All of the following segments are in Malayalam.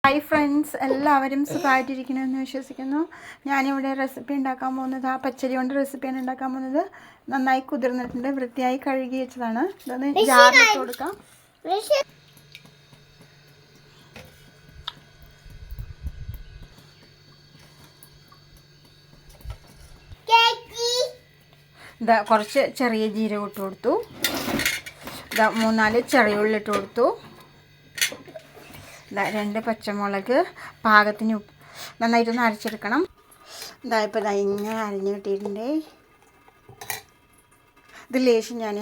ഹായ് ഫ്രണ്ട്സ്, എല്ലാവരും സുഖമായിട്ടിരിക്കണമെന്ന് വിശ്വസിക്കുന്നു. ഞാനിവിടെ റെസിപ്പി ഉണ്ടാക്കാൻ പോകുന്നത് പച്ചരി കൊണ്ട് റെസിപ്പിയാണ് ഉണ്ടാക്കാൻ പോകുന്നത്. നന്നായി കുതിർന്നിട്ടുണ്ട്, വൃത്തിയായി കഴുകി വെച്ചതാണ്. ഇതൊന്ന് ജാറിലിട്ട് കൊടുക്കാം. ഇതാ കുറച്ച് ചെറിയ ജീരകം ഇട്ട് കൊടുത്തു. ഇതാ 3-4 ചെറിയ ഉള്ളി ഇട്ട് കൊടുത്തു. 2 പച്ചമുളക് പാകത്തിന് നന്നായിട്ടൊന്ന് അരച്ചെടുക്കണം. ഇപ്പോൾ ഇങ്ങനെ അരിഞ്ഞ് കിട്ടിയിട്ടുണ്ട്. ഇത് ലേശം ഞാൻ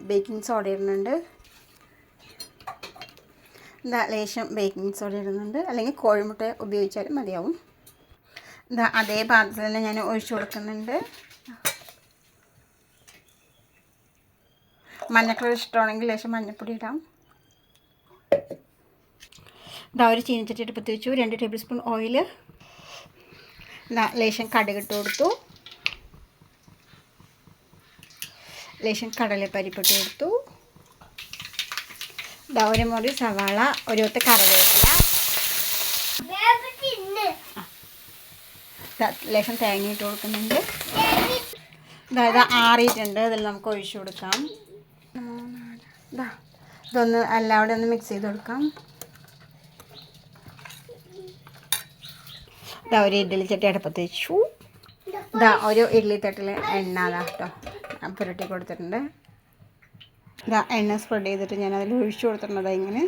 ബേക്കിംഗ് സോഡ ഇടുന്നുണ്ട്. ലേശം ബേക്കിംഗ് സോഡ ഇടുന്നുണ്ട്, അല്ലെങ്കിൽ കോഴിമുട്ട ഉപയോഗിച്ചാലും മതിയാവും. അതേ പാത്രത്തിൽ തന്നെ ഞാൻ ഒഴിച്ചു കൊടുക്കുന്നുണ്ട്. മഞ്ഞക്കളർ ഇഷ്ടമാണെങ്കിൽ ലേശം മഞ്ഞൾപ്പൊടി ഇടാം. ഒരു ചീനച്ചട്ടി അടുപ്പത്ത് വെച്ചു. 2 ടേബിൾ സ്പൂൺ ഓയിൽ. ലേശം കടുക് ഇട്ട് കൊടുത്തു. ലേശം കടലപ്പരിപ്പിട്ട് കൊടുത്തു. ഒരു മുറി സവാള, ഒരു കൊത്ത് കറിവേപ്പില, ലേശം തേങ്ങ ഇട്ട് കൊടുക്കുന്നുണ്ട്. ഇത് ആറിയിട്ടുണ്ട്. ഇതിൽ നമുക്ക് ഒഴിച്ചു കൊടുക്കാം. ഇതൊന്ന് എല്ലാവരും ഒന്ന് മിക്സ് ചെയ്ത് കൊടുക്കാം. ഒരു ഇഡ്ഡലി ചട്ടി അടുപ്പത്ത് വെച്ചു. ഒരു ഇഡ്ഡലി തട്ടിൽ എണ്ണ കേട്ടോ പുരട്ടി കൊടുത്തിട്ടുണ്ട്. എണ്ണ സ്പ്രെഡ് ചെയ്തിട്ട് ഞാൻ അതിൽ ഒഴിച്ചു കൊടുത്തിട്ടുണ്ട്. ഇങ്ങനെ